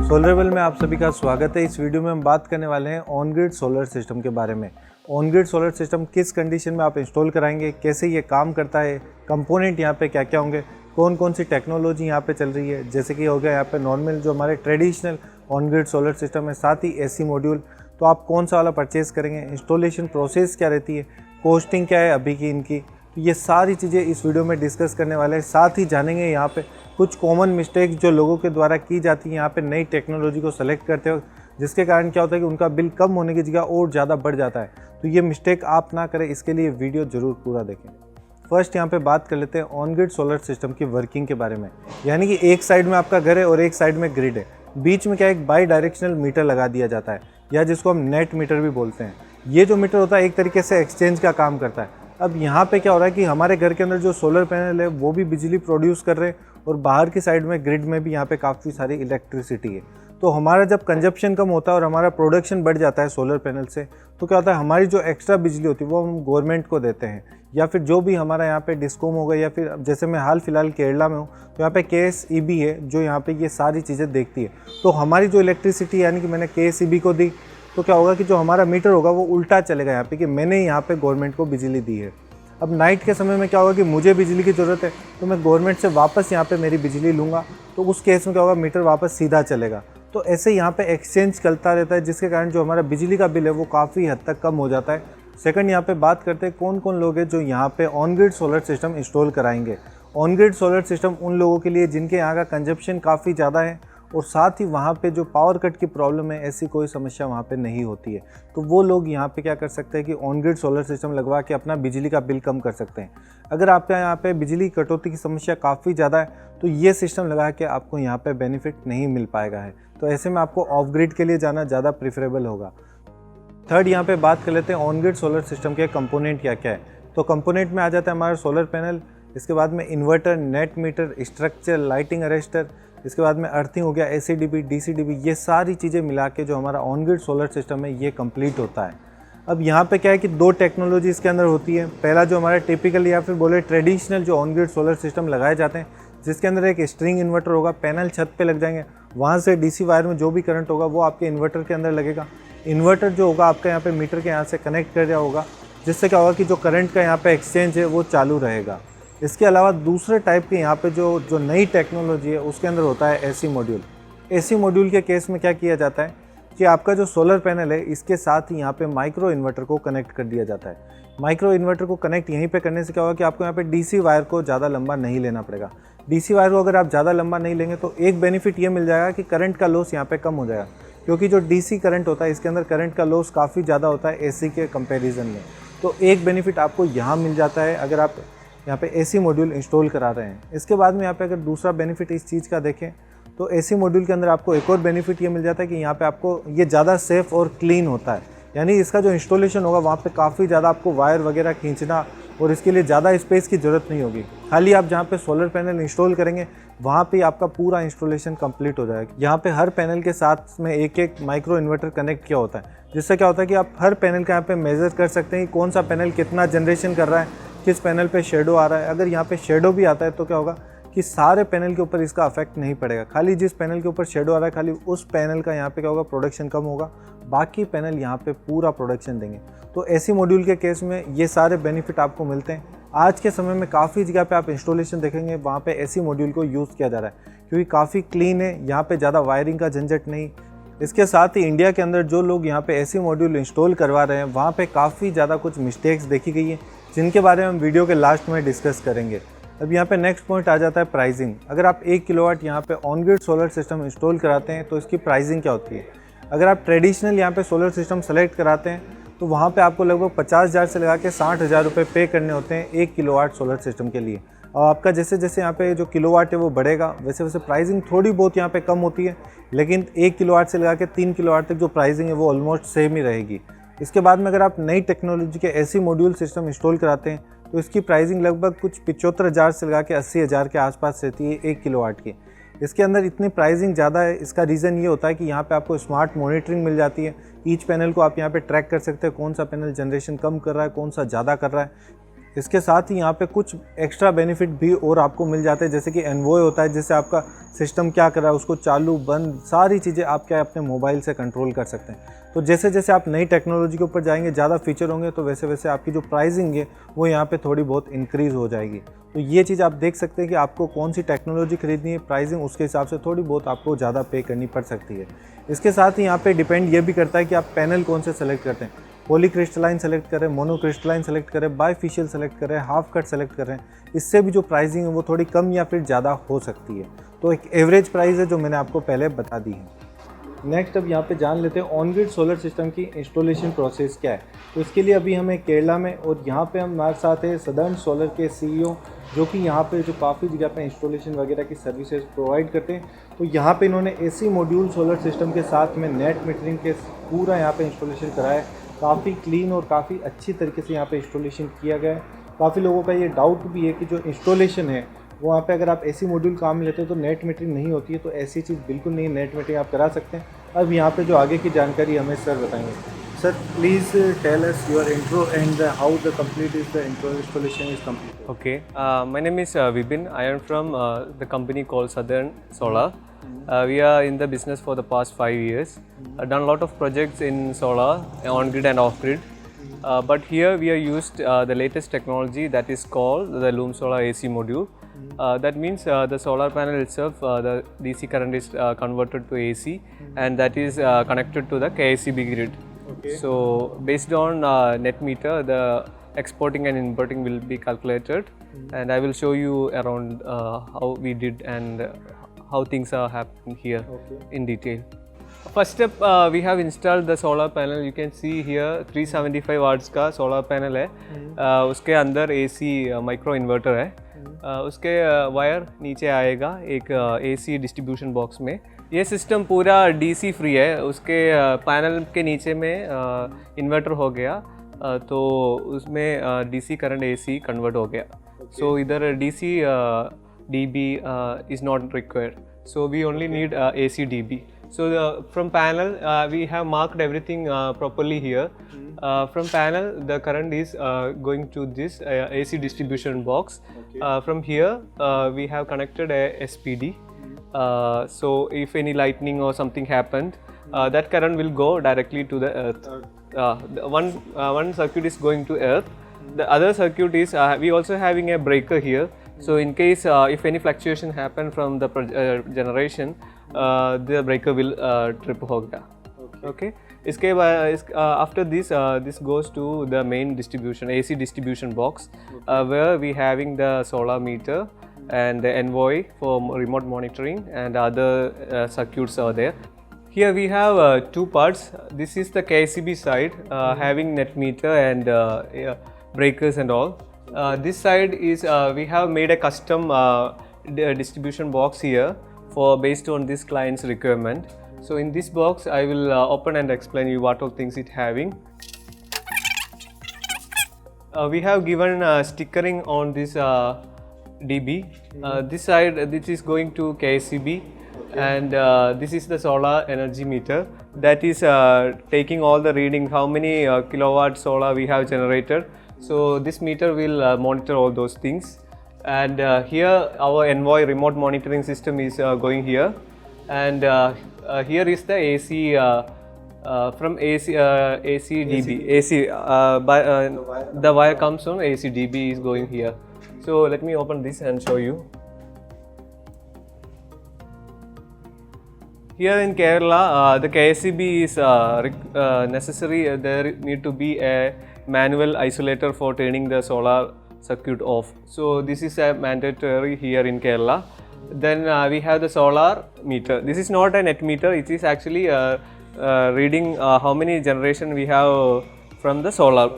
सोलरेबल में आप सभी का स्वागत है। इस वीडियो में हम बात करने वाले हैं ऑन ग्रिड सोलर सिस्टम के बारे में। ऑन ग्रिड सोलर सिस्टम किस कंडीशन में आप इंस्टॉल कराएंगे, कैसे ये काम करता है, कंपोनेंट यहाँ पे क्या क्या होंगे, कौन कौन सी टेक्नोलॉजी यहाँ पे चल रही है। जैसे कि हो गया यहाँ पे नॉर्मल जो हमारे traditional on grid solar system है, साथ ही एसी मॉड्यूल, तो आप कौन सा वाला परचेज़ करेंगे, इंस्टॉलेशन प्रोसेस क्या रहती है, कॉस्टिंग क्या है अभी की इनकी, तो ये सारी चीज़ें इस वीडियो में डिस्कस करने वाले हैं। साथ ही जानेंगे यहाँ पे कुछ कॉमन मिस्टेक्स जो लोगों के द्वारा की जाती है यहाँ पे नई टेक्नोलॉजी को सेलेक्ट करते वक्त, जिसके कारण क्या होता है कि उनका बिल कम होने की जगह और ज़्यादा बढ़ जाता है। तो ये मिस्टेक आप ना करें, इसके लिए वीडियो ज़रूर पूरा देखें। फर्स्ट यहाँ पे बात कर लेते हैं ऑन ग्रिड सोलर सिस्टम की वर्किंग के बारे में। यानी कि एक साइड में आपका घर है और एक साइड में ग्रिड है, बीच में क्या एक बाई डायरेक्शनल मीटर लगा दिया जाता है, या जिसको हम नेट मीटर भी बोलते हैं। ये जो मीटर होता है एक तरीके से एक्सचेंज का काम करता है। अब यहाँ पे क्या हो रहा है कि हमारे घर के अंदर जो सोलर पैनल है वो भी बिजली प्रोड्यूस कर रहे हैं, और बाहर की साइड में ग्रिड में भी यहाँ पे काफ़ी सारी इलेक्ट्रिसिटी है। तो हमारा जब कंजप्शन कम होता है और हमारा प्रोडक्शन बढ़ जाता है सोलर पैनल से, तो क्या होता है हमारी जो एक्स्ट्रा बिजली होती है वो हम गवर्नमेंट को देते हैं, या फिर जो भी हमारा यहाँ पे डिस्कॉम होगा, या फिर जैसे मैं हाल फिलहाल केरला में हूँ तो यहाँ पे KSEB है जो यहाँ पे ये सारी चीज़ें देखती है। तो हमारी जो इलेक्ट्रिसिटी यानी कि मैंने KSEB को दी, तो क्या होगा कि जो हमारा मीटर होगा वो उल्टा चलेगा यहाँ पे कि मैंने यहाँ पे गवर्नमेंट को बिजली दी है। अब नाइट के समय में क्या होगा कि मुझे बिजली की ज़रूरत है, तो मैं गवर्नमेंट से वापस यहाँ पे मेरी बिजली लूँगा, तो उस केस में क्या होगा, मीटर वापस सीधा चलेगा। तो ऐसे यहाँ पे एक्सचेंज चलता रहता है, जिसके कारण जो हमारा बिजली का बिल है वो काफ़ी हद तक कम हो जाता है। सेकंड यहाँ पे बात करते हैं कौन कौन लोग हैं जो यहाँ पे on grid solar system install कराएंगे। ऑन ग्रिड सोलर सिस्टम उन लोगों के लिए जिनके यहाँ का कंजप्शन काफ़ी ज़्यादा है, और साथ ही वहाँ पे जो पावर कट की प्रॉब्लम है ऐसी कोई समस्या वहाँ पे नहीं होती है। तो वो लोग यहाँ पे क्या कर सकते हैं कि ऑन ग्रिड सोलर सिस्टम लगवा के अपना बिजली का बिल कम कर सकते हैं। अगर आपके यहाँ पे बिजली कटौती की समस्या काफ़ी ज़्यादा है, तो ये सिस्टम लगा के आपको यहाँ पे बेनिफिट नहीं मिल पाएगा है। तो ऐसे में आपको ऑफ ग्रिड के लिए जाना ज़्यादा प्रिफरेबल होगा। थर्ड यहाँ पे बात कर लेते हैं ऑन ग्रिड सोलर सिस्टम के कंपोनेंट क्या क्या है। तो कंपोनेंट में आ जाता है हमारा सोलर पैनल, इसके बाद में inverter, net metre, structure, lighting arrester, इसके बाद में अर्थिंग हो गया, ACDB, DCDB, ये सारी चीज़ें मिला के जो हमारा ऑन ग्रिड सोलर सिस्टम है ये कंप्लीट होता है। अब यहाँ पे क्या है कि दो टेक्नोलॉजी इसके अंदर होती है। पहला जो हमारा टिपिकल या फिर बोले ट्रेडिशनल जो ऑन ग्रिड सोलर सिस्टम लगाए जाते हैं, जिसके अंदर एक स्ट्रिंग इन्वर्टर होगा, पैनल छत पे लग जाएंगे, वहाँ से DC वायर में जो भी करंट होगा वो आपके इन्वर्टर के अंदर लगेगा। इन्वर्टर जो होगा आपका यहाँ पे मीटर के यहाँ से कनेक्ट कर दिया होगा, जिससे क्या होगा कि जो करंट का यहाँ पे एक्सचेंज है वो चालू रहेगा। इसके अलावा दूसरे टाइप के यहाँ पे जो नई टेक्नोलॉजी है उसके अंदर होता है AC मॉड्यूल। AC मॉड्यूल के केस में क्या किया जाता है कि आपका जो सोलर पैनल है इसके साथ ही यहाँ पे माइक्रो इन्वर्टर को कनेक्ट कर दिया जाता है। माइक्रो इन्वर्टर को कनेक्ट यहीं पे करने से क्या होगा कि आपको यहाँ पे DC वायर को ज़्यादा लंबा नहीं लेना पड़ेगा। DC वायर को अगर आप ज़्यादा लंबा नहीं लेंगे तो एक बेनिफिट ये मिल जाएगा कि करंट का लॉस यहाँ पे कम हो जाएगा, क्योंकि जो DC करंट होता है इसके अंदर करंट का लॉस काफ़ी ज़्यादा होता है AC के कंपेरिजन में। तो एक बेनिफिट आपको यहाँ मिल जाता है अगर आप यहाँ पे AC मॉड्यूल इंस्टॉल करा रहे हैं। इसके बाद में यहाँ पे अगर दूसरा बेनिफिट इस चीज़ का देखें तो AC मॉड्यूल के अंदर आपको एक और बेनिफिट ये मिल जाता है कि यहाँ पे आपको ये ज़्यादा सेफ़ और क्लीन होता है। यानी इसका जो इंस्टॉलेशन होगा वहाँ पे काफ़ी ज़्यादा आपको वायर वगैरह खींचना और इसके लिए ज़्यादा स्पेस की ज़रूरत नहीं होगी। खाली आप जहाँ पे सोलर पैनल इंस्टॉल करेंगे वहाँ पे आपका पूरा इंस्टॉलेशन कंप्लीट हो जाएगा। यहाँ पे हर पैनल के साथ में एक एक माइक्रो इन्वर्टर कनेक्ट किया होता है, जिससे क्या होता है कि आप हर पैनल का यहाँ पे मेज़र कर सकते हैं कि कौन सा पैनल कितना जनरेशन कर रहा है, किस पैनल पे शेडो आ रहा है। अगर यहाँ पे शेडो भी आता है तो क्या होगा कि सारे पैनल के ऊपर इसका अफेक्ट नहीं पड़ेगा, खाली जिस पैनल के ऊपर शेडो आ रहा है खाली उस पैनल का यहाँ पे क्या होगा, प्रोडक्शन कम होगा, बाकी पैनल यहाँ पे पूरा प्रोडक्शन देंगे। तो AC मॉड्यूल के केस में ये सारे बेनिफिट आपको मिलते हैं। आज के समय में काफ़ी जगह पे आप इंस्टॉलेशन देखेंगे वहाँ पे AC मॉड्यूल को यूज़ किया जा रहा है, क्योंकि काफ़ी क्लीन है, यहाँ पे ज़्यादा वायरिंग का झंझट नहीं। इसके साथ ही इंडिया के अंदर जो लोग यहाँ पे AC मॉड्यूल इंस्टॉल करवा रहे हैं वहाँ पे काफ़ी ज़्यादा कुछ मिस्टेक्स देखी गई हैं, जिनके बारे में हम वीडियो के लास्ट में डिस्कस करेंगे। अब यहाँ पे नेक्स्ट पॉइंट आ जाता है प्राइसिंग। अगर आप 1 किलोवाट यहाँ पे on grid solar system install कराते हैं तो इसकी प्राइसिंग क्या होती है। अगर आप ट्रेडिशनल यहाँ पे सोलर सिस्टम सेलेक्ट कराते हैं तो वहाँ पे आपको लगभग 50,000 से लगा के 60,000 रुपये पे करने होते हैं 1 किलोवाट सोलर सिस्टम के लिए। और आपका जैसे जैसे यहाँ पे जो किलोवाट है वो बढ़ेगा वैसे वैसे प्राइसिंग थोड़ी बहुत यहाँ पे कम होती है, लेकिन 1 किलोवाट से लगा के 3 किलोवाट तक जो प्राइसिंग है वो ऑलमोस्ट सेम ही रहेगी। इसके बाद में अगर आप नई टेक्नोलॉजी के AC मॉड्यूल सिस्टम इंस्टॉल कराते हैं तो इसकी प्राइसिंग लगभग कुछ 75,000 से लगा के 80,000 के आसपास रहती है 1 किलोवाट की। इसके अंदर इतनी प्राइसिंग ज़्यादा है, इसका रीज़न ये होता है कि यहाँ पे आपको स्मार्ट मॉनिटरिंग मिल जाती है। ईच पैनल को आप यहाँ पे ट्रैक कर सकते हैं, कौन सा पैनल जनरेशन कम कर रहा है, कौन सा ज़्यादा कर रहा है। इसके साथ ही यहाँ पे कुछ एक्स्ट्रा बेनिफिट भी और आपको मिल जाते हैं, जैसे कि एनवॉय होता है, जिससे आपका सिस्टम क्या कर रहा है उसको चालू बंद सारी चीज़ें आप क्या अपने मोबाइल से कंट्रोल कर सकते हैं। तो जैसे जैसे आप नई टेक्नोलॉजी के ऊपर जाएंगे, ज़्यादा फीचर होंगे, तो वैसे वैसे आपकी जो प्राइसिंग है वो यहाँ पे थोड़ी बहुत इंक्रीज़ हो जाएगी। तो ये चीज़ आप देख सकते हैं कि आपको कौन सी टेक्नोलॉजी खरीदनी है, प्राइसिंग उसके हिसाब से थोड़ी बहुत आपको ज़्यादा पे करनी पड़ सकती है। इसके साथ ही यहाँ पे डिपेंड ये भी करता है कि आप पैनल कौन से सेलेक्ट करते हैं, पॉली क्रिस्टलाइन सेलेक्ट करें, मोनो क्रिस्टलाइन सेलेक्ट करें, बाईफेशियल सेलेक्ट करें, हाफ कट सेलेक्ट करें। इससे भी जो प्राइसिंग है वो थोड़ी कम या फिर ज़्यादा हो सकती है। तो एक एवरेज प्राइस है जो मैंने आपको पहले बता दी है। नेक्स्ट अब यहाँ पे जान लेते हैं ऑन ग्रिड सोलर सिस्टम की इंस्टॉलेशन प्रोसेस क्या है। तो इसके लिए अभी हमें केरला में, और यहाँ पे हमारे साथ है सदर्न सोलर के सीईओ, जो कि यहाँ पे जो काफ़ी जगह पे इंस्टॉलेशन वगैरह की सर्विसेज प्रोवाइड करते हैं। तो यहाँ पे इन्होंने एसी मॉड्यूल सोलर सिस्टम के साथ में नेट मीटरिंग के पूरा यहाँ पे इंस्टॉलेशन कराया है। काफ़ी क्लीन और काफ़ी अच्छी तरीके से यहाँ पे इंस्टॉलेशन किया गया है। काफ़ी लोगों का ये डाउट भी है कि जो इंस्टॉलेशन है वहाँ पे अगर आप एसी मॉड्यूल काम में लेते हो तो नेट मीटरिंग नहीं होती है। तो ऐसी चीज़ बिल्कुल नहीं है, नेट मीटरिंग आप करा सकते हैं। अब यहाँ पे जो आगे की जानकारी हमें सर बताएंगे। Sir please tell us your intro and how the complete is the installation is complete. Okay, my name is Vibin. I am from the company called Southern Solar. We are in the business for the past 5 years. I've done a lot of projects in solar, on-grid and off-grid. But here we are used the latest technology that is called the Loom Solar AC module. That means the solar panel itself, the DC current is converted to AC, and that is connected to the KSCB grid. Okay. So based on net meter, the exporting and importing will be calculated, and I will show you around how we did and how things are happening here in detail. First step, we have installed the solar panel. You can see here 375 watts का solar panel है. उसके अंदर AC micro inverter है. उसके wire नीचे आएगा एक AC distribution box में। ये सिस्टम पूरा DC फ्री है। उसके पैनल के नीचे में इन्वर्टर हो गया, तो उसमें DC करंट AC कन्वर्ट हो गया। सो इधर DC DB is not required. So we only need AC DB. So from panel we have marked everything properly here. From panel the current is going to this AC distribution box. From here we have connected a SPD. So if any lightning or something happened, that current will go directly to the earth. One circuit is going to earth. The other circuit is we also having a breaker here. So in case if any fluctuation happen from the generation, the breaker will trip hoga. Okay. इसके बाद after this this goes to the main distribution AC distribution box, where we having the solar meter and the envoy for remote monitoring and other circuits are there. Here we have two parts. This is the KCB side, having net meter and breakers and all. This side is we have made a custom distribution box here for based on this client's requirement. So in this box I will open and explain you what all things it having. We have given stickering on this DB. This side this is going to KCB, and this is the solar energy meter that is taking all the reading, how many kilowatt solar we have generated. So this meter will monitor all those things. And here our Envoy remote monitoring system is going here, and here is the AC from AC DB. AC the wire comes from AC DB is going here. So let me open this and show you. Here in Kerala, the KSCB is necessary. There need to be a manual isolator for turning the solar circuit off. So this is a mandatory here in Kerala. Then we have the solar meter. This is not a net meter. It is actually reading how many generation we have from the solar.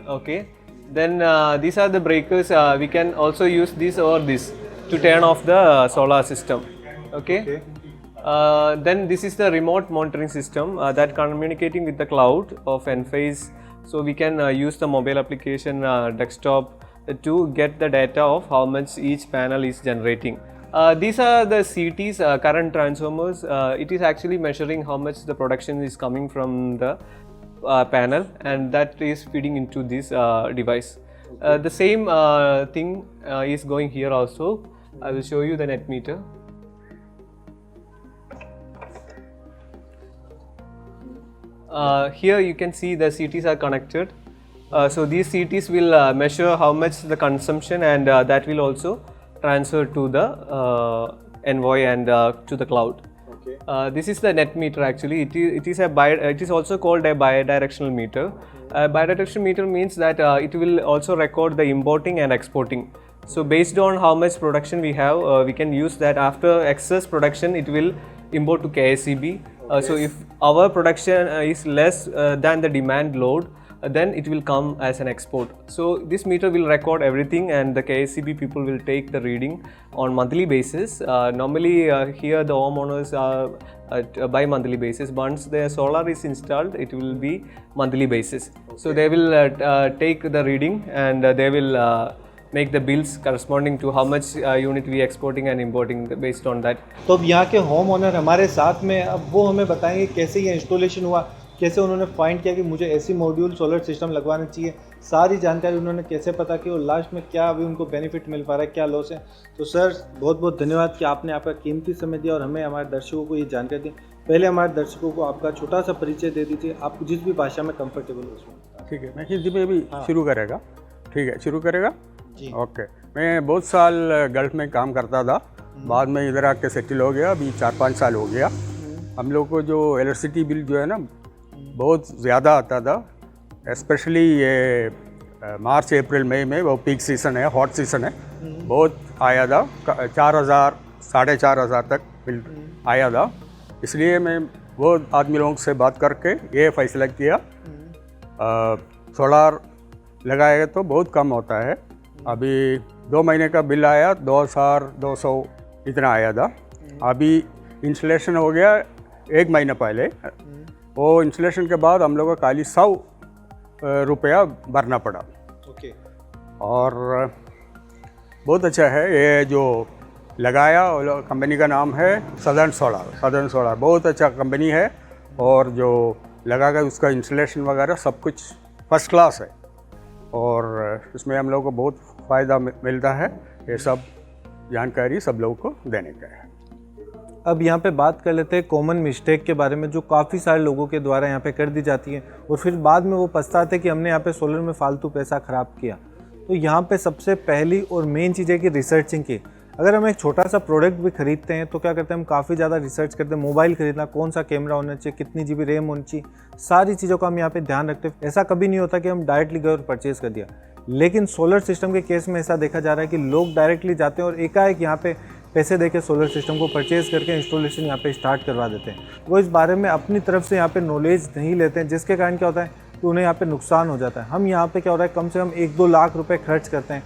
Okay. Then these are the breakers. We can also use this or this to turn off the solar system. Okay. Then this is the remote monitoring system that communicating with the cloud of Enphase. So we can use the mobile application desktop to get the data of how much each panel is generating. These are the CTs, current transformers. It is actually measuring how much the production is coming from the panel, and that is feeding into this device. The same thing is going here also. I will show you the net meter. Here you can see the CTs are connected. So these CTs will measure how much the consumption, and that will also transfer to the Envoy and to the cloud. Okay. This is the net meter actually. It is also called a bidirectional meter. Bidirectional meter means that it will also record the importing and exporting. So based on how much production we have, we can use that. After excess production, it will import to KSEB. So if our production is less than the demand load, then it will come as an export. So this meter will record everything, and the KSEB people will take the reading on monthly basis. Normally here the homeowners are at a bi-monthly basis. Once the solar is installed, it will be monthly basis. So they will take the reading, and they will make the bills corresponding to how much unit we exporting and importing based on that. तो अब यहाँ के home owner हमारे साथ में, अब वो हमें बताएंगे कैसे ये इंस्टॉलेशन हुआ, कैसे उन्होंने फाइंड किया कि मुझे ऐसी मॉड्यूल सोलर सिस्टम लगवाना चाहिए, सारी जानकारी उन्होंने कैसे पता की और लास्ट में क्या अभी उनको बेनिफिट मिल पा रहा है, क्या लॉस है। तो सर बहुत बहुत धन्यवाद कि आपने आपका कीमती समय दिया और हमें हमारे दर्शकों को ये जानकारी दी। पहले हमारे दर्शकों को आपका छोटा सा परिचय दे दीजिए, आप जिस भी भाषा में कंफर्टेबल हो उसमें। ठीक है, मैं हिंदी में भी शुरू करेगा। ठीक है, शुरू करेगा जी। ओके। मैं बहुत साल गल्फ में काम करता था, बाद में इधर आके सेटल हो गया। अभी 4-5 साल हो गया। हम लोग को जो इलेक्ट्रिसिटी बिल जो है ना बहुत ज़्यादा आता था, स्पेशली ये मार्च अप्रैल मई में, वो पीक सीज़न है, हॉट सीज़न है, बहुत आया था। 4,000 4,500 तक बिल आया था। इसलिए मैं वो आदमी लोगों से बात करके ये फैसला किया सोलार लगाएगा तो बहुत कम होता है। अभी 2 महीने का बिल आया 2,200 इतना आया था। अभी इंस्टॉलेशन हो गया 1 महीना पहले। वो इंस्टॉलेशन के बाद हम लोग को खाली 100 रुपया भरना पड़ा। ओके। और बहुत अच्छा है ये जो लगाया, कंपनी का नाम है सदर्न सोलार। बहुत अच्छा कंपनी है, और जो लगा कर उसका इंस्टॉलेशन वगैरह सब कुछ फर्स्ट क्लास है, और इसमें हम लोग को बहुत फ़ायदा मिलता है। ये सब जानकारी सब लोगों को देने का है। अब यहाँ पे बात कर लेते हैं कॉमन मिस्टेक के बारे में, जो काफ़ी सारे लोगों के द्वारा यहाँ पे कर दी जाती है और फिर बाद में वो पछताते हैं कि हमने यहाँ पे सोलर में फालतू पैसा ख़राब किया। तो यहाँ पे सबसे पहली और मेन चीज़ है कि रिसर्चिंग की। अगर हम एक छोटा सा प्रोडक्ट भी खरीदते हैं तो क्या करते हैं, हम काफ़ी ज़्यादा रिसर्च करते हैं। मोबाइल खरीदना, कौन सा कैमरा होना चाहिए, कितनी GB रैम होनी चाहिए, सारी चीज़ों का हम यहाँ पे ध्यान रखते हैं। ऐसा कभी नहीं होता कि हम डायरेक्टली गए और परचेज़ कर दिया। लेकिन सोलर सिस्टम के केस में ऐसा देखा जा रहा है कि लोग डायरेक्टली जाते हैं और एकाएक यहाँ पे पैसे देके सोलर सिस्टम को परचेज़ करके इंस्टॉलेशन यहाँ पे स्टार्ट करवा देते हैं। वो इस बारे में अपनी तरफ से यहाँ पे नॉलेज नहीं लेते हैं, जिसके कारण क्या होता है कि उन्हें यहाँ पे नुकसान हो जाता है। हम यहाँ पे क्या हो रहा है, कम से कम 1-2 लाख रुपए खर्च करते हैं,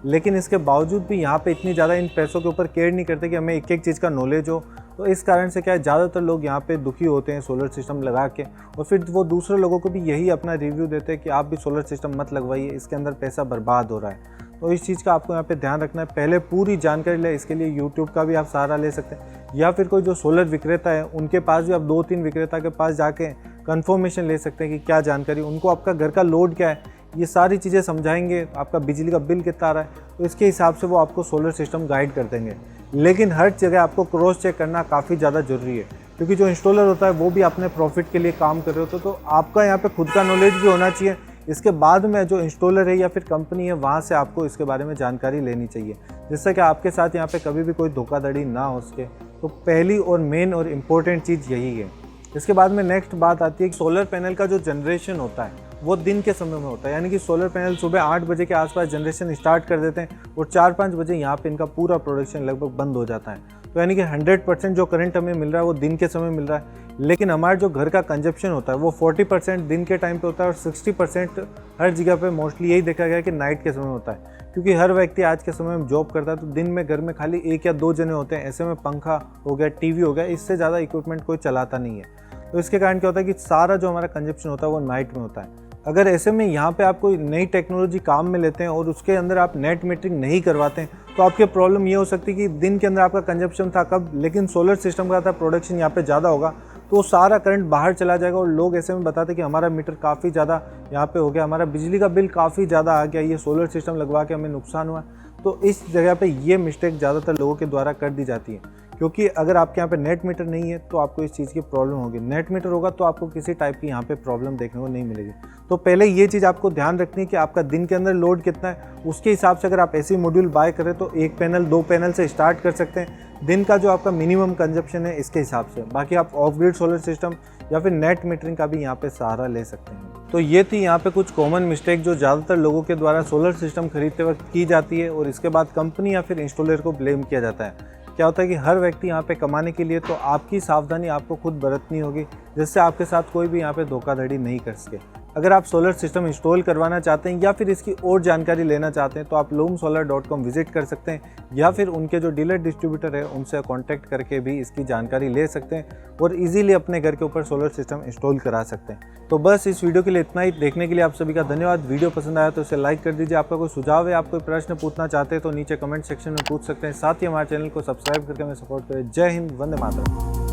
लेकिन इसके बावजूद भी यहाँ पे इतनी ज़्यादा इन पैसों के ऊपर केयर नहीं करते कि हमें एक एक चीज़ का नॉलेज हो। तो इस कारण से क्या है, ज़्यादातर लोग यहाँ पे दुखी होते हैं सोलर सिस्टम लगा के, और फिर वो दूसरे लोगों को भी यही अपना रिव्यू देते हैं कि आप भी सोलर सिस्टम मत लगवाइए, इसके अंदर पैसा बर्बाद हो रहा है। तो इस चीज़ का आपको यहाँ पे ध्यान रखना है। पहले पूरी जानकारी ले, इसके लिए यूट्यूब का भी आप सहारा ले सकते हैं, या फिर कोई जो सोलर विक्रेता है उनके पास भी आप 2-3 विक्रेता के पास जाके कंफर्मेशन ले सकते हैं कि क्या जानकारी, उनको आपका घर का लोड क्या है, ये सारी चीज़ें समझाएंगे, आपका बिजली का बिल कितना आ रहा है, तो इसके हिसाब से वो आपको सोलर सिस्टम गाइड कर देंगे। लेकिन हर जगह आपको क्रॉस चेक करना काफ़ी ज़्यादा ज़रूरी है, क्योंकि जो इंस्टॉलर होता है वो भी अपने प्रॉफिट के लिए काम कर रहे होते हैं। तो आपका यहाँ पे खुद का नॉलेज भी होना चाहिए। इसके बाद में जो इंस्टॉलर है या फिर कंपनी है, वहाँ से आपको इसके बारे में जानकारी लेनी चाहिए, जिससे कि आपके साथ यहाँ पे कभी भी कोई धोखाधड़ी ना हो सके। तो पहली और मेन और इम्पोर्टेंट चीज़ यही है। इसके बाद में नेक्स्ट बात आती है कि सोलर पैनल का जो जनरेशन होता है वो दिन के समय में होता है, यानी कि सोलर पैनल सुबह 8 बजे के आसपास जनरेशन स्टार्ट कर देते हैं और 4-5 बजे यहाँ पे इनका पूरा प्रोडक्शन लगभग बंद हो जाता है। तो यानी कि 100% जो करंट हमें मिल रहा है वो दिन के समय मिल रहा है, लेकिन हमारा जो घर का कंजप्शन होता है वो 40% दिन के टाइम पे होता है और 60% हर जगह पे मोस्टली यही देखा गया है कि नाइट के समय होता है, क्योंकि हर व्यक्ति आज के समय में जॉब करता है। तो दिन में घर में खाली 1 या 2 जने होते हैं, ऐसे में पंखा हो गया, टीवी हो गया, इससे ज़्यादा इक्विपमेंट कोई चलाता नहीं है। तो इसके कारण क्या होता है कि सारा जो हमारा कंजप्शन होता है वो नाइट में होता है। अगर ऐसे में यहाँ पे आप कोई नई टेक्नोलॉजी काम में लेते हैं और उसके अंदर आप नेट मीटरिंग नहीं करवाते हैं, तो आपके प्रॉब्लम ये हो सकती है कि दिन के अंदर आपका कंजप्शन था कब, लेकिन सोलर सिस्टम का था प्रोडक्शन यहाँ पे ज़्यादा होगा, तो तो सारा करंट बाहर चला जाएगा और लोग ऐसे में बताते कि हमारा मीटर काफ़ी ज़्यादा यहाँ पे हो गया, हमारा बिजली का बिल काफ़ी ज़्यादा आ गया, ये सोलर सिस्टम लगवा के हमें नुकसान हुआ। तो इस जगह पे ये मिस्टेक ज़्यादातर लोगों के द्वारा कर दी जाती है, क्योंकि अगर आपके यहाँ पे नेट मीटर नहीं है तो आपको इस चीज़ की प्रॉब्लम होगी। नेट मीटर होगा तो आपको किसी टाइप की यहाँ पे प्रॉब्लम देखने को नहीं मिलेगी। तो पहले ये चीज़ आपको ध्यान रखनी है कि आपका दिन के अंदर लोड कितना है, उसके हिसाब से अगर आप ऐसी मॉड्यूल बाय करें तो 1 पैनल 2 पैनल से स्टार्ट कर सकते हैं। दिन का जो आपका मिनिमम कंजप्शन है इसके हिसाब से, बाकी आप ऑफ ग्रिड सोलर सिस्टम या फिर नेट मीटरिंग का भी यहाँ पे सहारा ले सकते हैं। तो ये थी यहाँ पे कुछ कॉमन मिस्टेक जो ज़्यादातर लोगों के द्वारा सोलर सिस्टम खरीदते वक्त की जाती है और इसके बाद कंपनी या फिर इंस्टॉलर को ब्लेम किया जाता है। क्या होता है कि हर व्यक्ति यहाँ पे कमाने के लिए तो आपकी सावधानी आपको खुद बरतनी होगी, जिससे आपके साथ कोई भी यहाँ पे धोखाधड़ी नहीं कर सके। अगर आप सोलर सिस्टम इंस्टॉल करवाना चाहते हैं या फिर इसकी और जानकारी लेना चाहते हैं तो आप loomsolar.com विजिट कर सकते हैं, या फिर उनके जो डीलर डिस्ट्रीब्यूटर है उनसे कांटेक्ट करके भी इसकी जानकारी ले सकते हैं और इजीली अपने घर के ऊपर सोलर सिस्टम इंस्टॉल करा सकते हैं। तो बस इस वीडियो के लिए इतना ही। देखने के लिए आप सभी का धन्यवाद। वीडियो पसंद आया तो इसे लाइक कर दीजिए। आपका कोई सुझाव है, आप कोई प्रश्न पूछना चाहते हैं तो नीचे कमेंट सेक्शन में पूछ सकते हैं। साथ ही हमारे चैनल को सब्सक्राइब करके हमें सपोर्ट करें। जय हिंद, वंदे मातरम।